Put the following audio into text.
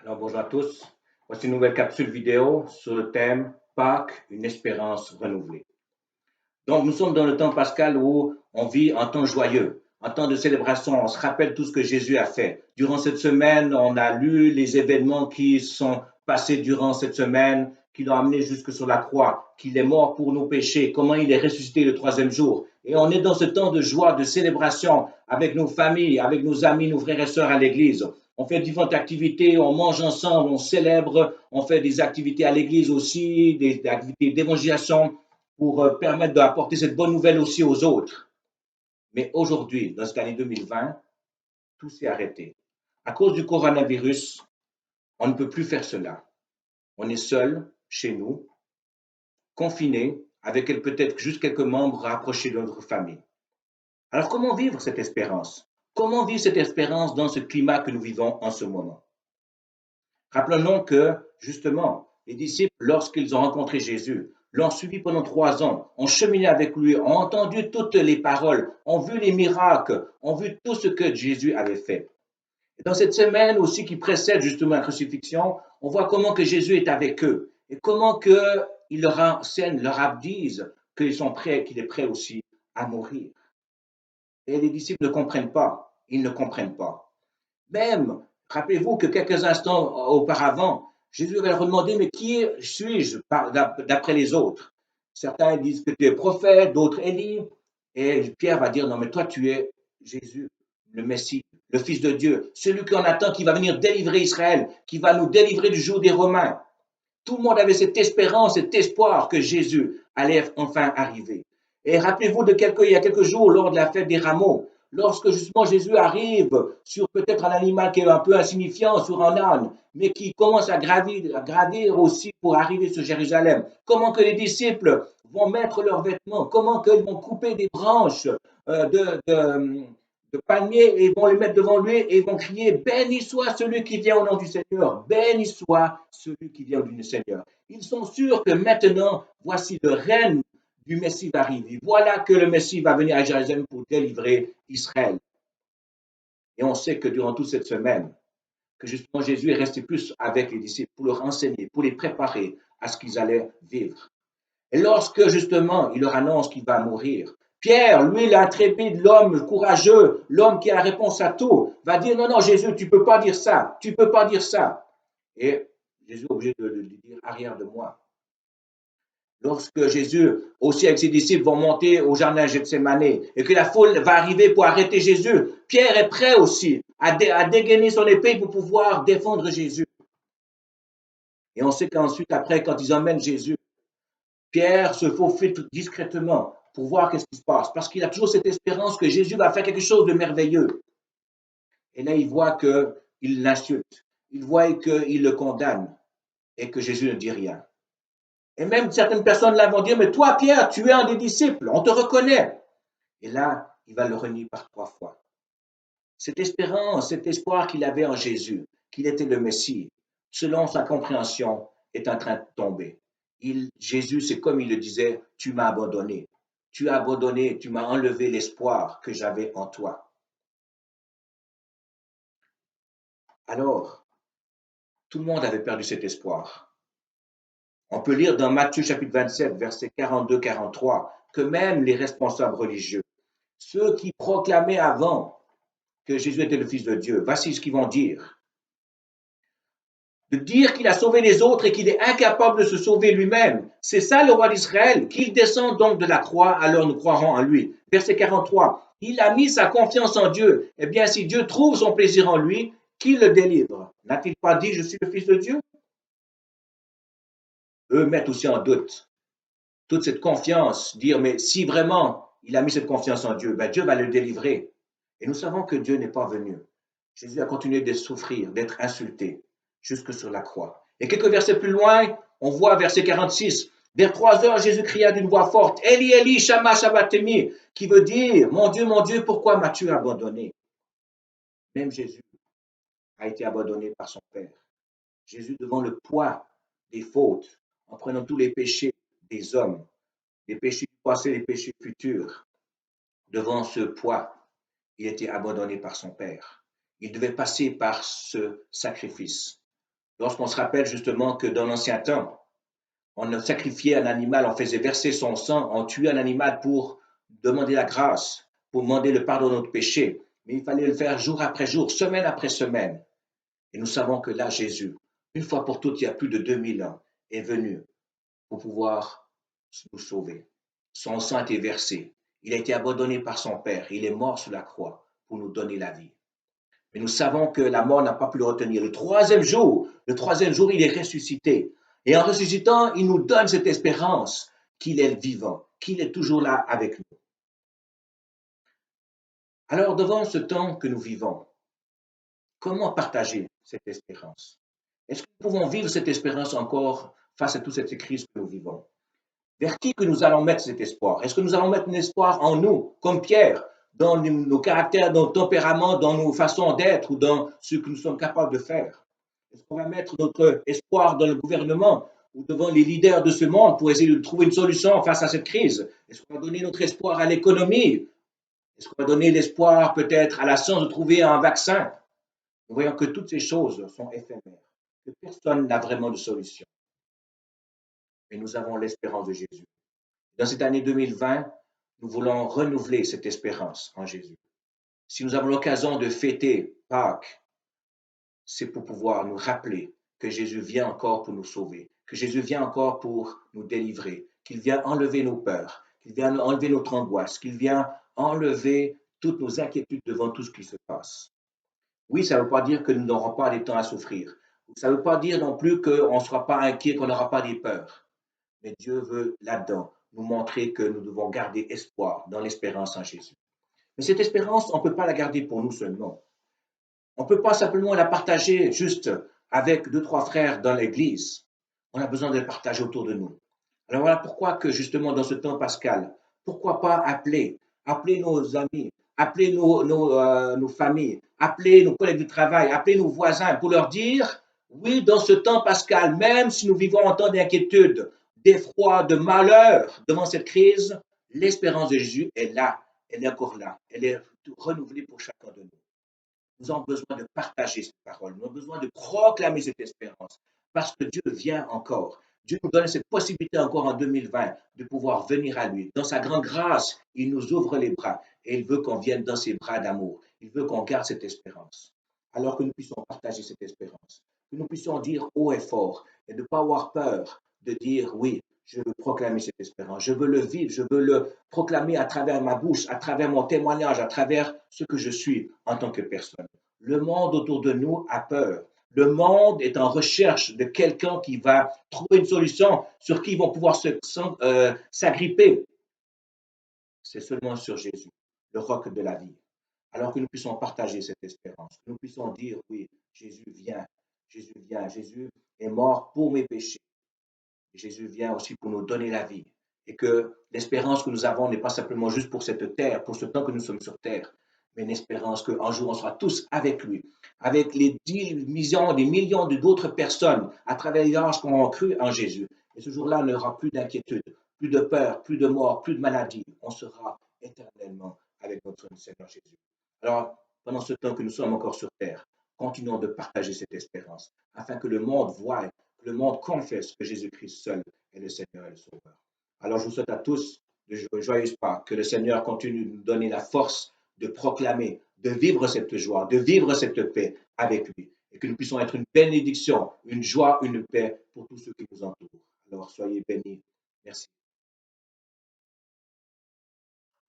Alors bonjour à tous. Voici une nouvelle capsule vidéo sur le thème Pâques, une espérance renouvelée. Donc nous sommes dans le temps pascal où on vit un temps joyeux, un temps de célébration. On se rappelle tout ce que Jésus a fait. Durant cette semaine, on a lu les événements qui sont passés durant cette semaine, qui l'ont amené jusque sur la croix, qu'il est mort pour nos péchés, comment il est ressuscité le troisième jour. Et on est dans ce temps de joie, de célébration avec nos familles, avec nos amis, nos frères et sœurs à l'église. On fait différentes activités, on mange ensemble, on célèbre, on fait des activités à l'église aussi, des activités d'évangélisation pour permettre d'apporter cette bonne nouvelle aussi aux autres. Mais aujourd'hui, dans cette année 2020, tout s'est arrêté. À cause du coronavirus, on ne peut plus faire cela. On est seul chez nous, confiné, avec peut-être juste quelques membres rapprochés de notre famille. Alors comment vivre cette espérance? Comment vivre cette espérance dans ce climat que nous vivons en ce moment? Rappelons que, justement, les disciples, lorsqu'ils ont rencontré Jésus, l'ont suivi pendant 3 ans, ont cheminé avec lui, ont entendu toutes les paroles, ont vu les miracles, ont vu tout ce que Jésus avait fait. Et dans cette semaine aussi qui précède justement la crucifixion, on voit comment que Jésus est avec eux et comment qu'il leur enseigne, leur disent qu'ils sont prêts, qu'il est prêt aussi à mourir. Et les disciples ne comprennent pas, ils ne comprennent pas. Même, rappelez-vous que quelques instants auparavant, Jésus avait leur demandé, mais qui suis-je d'après les autres? Certains disent que tu es prophète, d'autres Élie. Et Pierre va dire, non, mais toi, tu es Jésus, le Messie, le Fils de Dieu, celui qu'on attend, qui va venir délivrer Israël, qui va nous délivrer du joug des Romains. Tout le monde avait cette espérance, cet espoir que Jésus allait enfin arriver. Et rappelez-vous il y a quelques jours, lors de la fête des rameaux, lorsque justement Jésus arrive sur peut-être un animal qui est un peu insignifiant, sur un âne, mais qui commence à gravir aussi pour arriver sur Jérusalem. Comment que les disciples vont mettre leurs vêtements, comment qu'ils vont couper des branches de palmiers et vont les mettre devant lui et vont crier, béni soit celui qui vient au nom du Seigneur, béni soit celui qui vient au nom du Seigneur. Ils sont sûrs que maintenant, voici le règne du Messie va arriver. Voilà que le Messie va venir à Jérusalem pour délivrer Israël. Et on sait que durant toute cette semaine, que justement Jésus est resté plus avec les disciples pour leur enseigner, pour les préparer à ce qu'ils allaient vivre. Et lorsque justement il leur annonce qu'il va mourir, Pierre, lui, l'intrépide, l'homme courageux, l'homme qui a la réponse à tout, va dire non, non, Jésus, tu ne peux pas dire ça, tu ne peux pas dire ça. Et Jésus est obligé de lui dire arrière de moi. Lorsque Jésus, aussi avec ses disciples, vont monter au jardin Gethsemane et que la foule va arriver pour arrêter Jésus, Pierre est prêt aussi à dégainer son épée pour pouvoir défendre Jésus. Et on sait qu'ensuite, après, quand ils emmènent Jésus, Pierre se faufile discrètement pour voir qu'est-ce qui se passe, parce qu'il a toujours cette espérance que Jésus va faire quelque chose de merveilleux. Et là, il voit qu'il l'insulte, il voit qu'il le condamne et que Jésus ne dit rien. Et même certaines personnes là vont dire, mais toi, Pierre, tu es un des disciples, on te reconnaît. Et là, il va le renier par 3 fois. Cette espérance, cet espoir qu'il avait en Jésus, qu'il était le Messie, selon sa compréhension, est en train de tomber. Jésus, c'est comme il le disait, tu m'as abandonné. Tu as abandonné, tu m'as enlevé l'espoir que j'avais en toi. Alors, tout le monde avait perdu cet espoir. On peut lire dans Matthieu chapitre 27, versets 42-43, que même les responsables religieux, ceux qui proclamaient avant que Jésus était le Fils de Dieu, voici ce qu'ils vont dire. De dire qu'il a sauvé les autres et qu'il est incapable de se sauver lui-même. C'est ça le roi d'Israël. Qu'il descend donc de la croix, alors nous croirons en lui. Verset 43. Il a mis sa confiance en Dieu. Eh bien, si Dieu trouve son plaisir en lui, qu'il le délivre. N'a-t-il pas dit, je suis le Fils de Dieu? Eux mettent aussi en doute toute cette confiance, dire, mais si vraiment il a mis cette confiance en Dieu, ben Dieu va le délivrer. Et nous savons que Dieu n'est pas venu. Jésus a continué de souffrir, d'être insulté, jusque sur la croix. Et quelques versets plus loin, on voit verset 46, vers 3 heures, Jésus cria d'une voix forte, Eli, Eli, shama sabachthani, qui veut dire, mon Dieu, pourquoi m'as-tu abandonné? Même Jésus a été abandonné par son Père. Jésus, devant le poids des fautes, en prenant tous les péchés des hommes, les péchés du passé, les péchés futurs, devant ce poids, il était abandonné par son Père. Il devait passer par ce sacrifice Lorsqu'on se rappelle justement que dans l'ancien temps, on sacrifiait un animal, on faisait verser son sang, on tuait un animal pour demander la grâce, pour demander le pardon de notre péché. Mais il fallait le faire jour après jour, semaine après semaine. Et nous savons que là, Jésus, une fois pour toutes, il y a plus de 2000 ans, est venu pour pouvoir nous sauver. Son sang a été versé. Il a été abandonné par son Père. Il est mort sur la croix pour nous donner la vie. Mais nous savons que la mort n'a pas pu le retenir. Le troisième jour, il est ressuscité. Et en ressuscitant, il nous donne cette espérance qu'il est vivant, qu'il est toujours là avec nous. Alors, devant ce temps que nous vivons, comment partager cette espérance? Est-ce que nous pouvons vivre cette espérance encore face à toute cette crise que nous vivons? Vers qui que nous allons mettre cet espoir? Est-ce que nous allons mettre un espoir en nous, comme Pierre, dans nos caractères, dans nos tempéraments, dans nos façons d'être ou dans ce que nous sommes capables de faire? Est-ce qu'on va mettre notre espoir dans le gouvernement ou devant les leaders de ce monde pour essayer de trouver une solution face à cette crise? Est-ce qu'on va donner notre espoir à l'économie? Est-ce qu'on va donner l'espoir peut-être à la science de trouver un vaccin? Nous voyons que toutes ces choses sont éphémères, que personne n'a vraiment de solution. Mais nous avons l'espérance de Jésus. Dans cette année 2020, nous voulons renouveler cette espérance en Jésus. Si nous avons l'occasion de fêter Pâques, c'est pour pouvoir nous rappeler que Jésus vient encore pour nous sauver, que Jésus vient encore pour nous délivrer, qu'il vient enlever nos peurs, qu'il vient enlever notre angoisse, qu'il vient enlever toutes nos inquiétudes devant tout ce qui se passe. Oui, ça ne veut pas dire que nous n'aurons pas des temps à souffrir. Ça ne veut pas dire non plus qu'on ne sera pas inquiet, qu'on n'aura pas des peurs. Mais Dieu veut là-dedans nous montrer que nous devons garder espoir dans l'espérance en Jésus. Mais cette espérance, on ne peut pas la garder pour nous seulement. On ne peut pas simplement la partager juste avec deux, trois frères dans l'Église. On a besoin de la partager autour de nous. Alors voilà pourquoi que justement dans ce temps pascal, pourquoi pas appeler nos amis, appeler nos familles, appeler nos collègues de travail, appeler nos voisins pour leur dire, oui, dans ce temps pascal, même si nous vivons en temps d'inquiétude, d'effroi, de malheur devant cette crise, l'espérance de Jésus est là, elle est encore là, elle est renouvelée pour chacun de nous. Nous avons besoin de partager cette parole. Nous avons besoin de proclamer cette espérance parce que Dieu vient encore. Dieu nous donne cette possibilité encore en 2020 de pouvoir venir à lui. Dans sa grande grâce, il nous ouvre les bras et il veut qu'on vienne dans ses bras d'amour. Il veut qu'on garde cette espérance. Alors que nous puissions partager cette espérance. Que nous puissions dire haut et fort et de ne pas avoir peur de dire oui, je veux proclamer cette espérance. Je veux le vivre, je veux le proclamer à travers ma bouche, à travers mon témoignage, à travers ce que je suis en tant que personne. Le monde autour de nous a peur. Le monde est en recherche de quelqu'un qui va trouver une solution sur qui ils vont pouvoir s'agripper. C'est seulement sur Jésus, le roc de la vie. Alors que nous puissions partager cette espérance, que nous puissions dire, oui, Jésus vient, Jésus est mort pour mes péchés. Jésus vient aussi pour nous donner la vie. Et que l'espérance que nous avons n'est pas simplement juste pour cette terre, pour ce temps que nous sommes sur terre, mais une espérance qu'un jour on sera tous avec lui, avec les 10 millions, des millions d'autres personnes à travers les âges qui ont cru en Jésus. Et ce jour-là, il n'y aura plus d'inquiétude, plus de peur, plus de mort, plus de maladie. On sera éternellement avec notre Seigneur Jésus. Alors, pendant ce temps que nous sommes encore sur terre, continuons de partager cette espérance afin que le monde voie, que le monde confesse que Jésus-Christ seul est le Seigneur et le Sauveur. Alors, je vous souhaite à tous de joyeuses Pâques, que le Seigneur continue de nous donner la force de proclamer, de vivre cette joie, de vivre cette paix avec lui, et que nous puissions être une bénédiction, une joie, une paix pour tous ceux qui nous entourent. Alors, soyez bénis